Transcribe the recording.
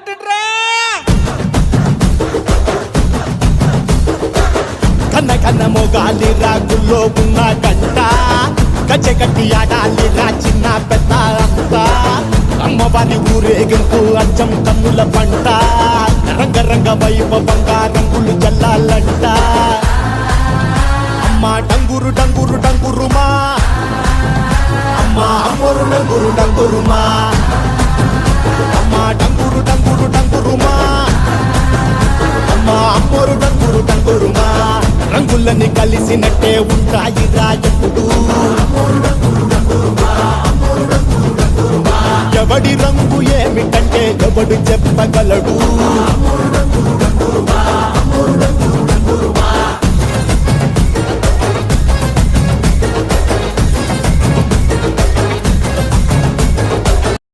కొట్టండ్రా కన్న కన్న మొగాలి రాగుల్లో ఉన్న గంట గజ్జె కట్టి ఆడాలి రా చిన్న పెద్ద అంతా అమ్మవారి ఊరేగింపు అచ్చం కన్నుల పంట రంగరంగ వైభవంగా రంగులు చల్లాలంట అమ్మ డంగురు డంగురు డంగురుమా అమ్మ అమ్మోరు డంగురు డంగురుమా అమ్మ డంగురు డంగురు డంగురుమా అమ్మ అమ్మోరు డంగురు డంగురుమా రంగులని కలిసినట్టే ఉంటాయి రాజపుడు ఎవడి రంగు ఏమిటంటే ఎవడు చెప్పగలడు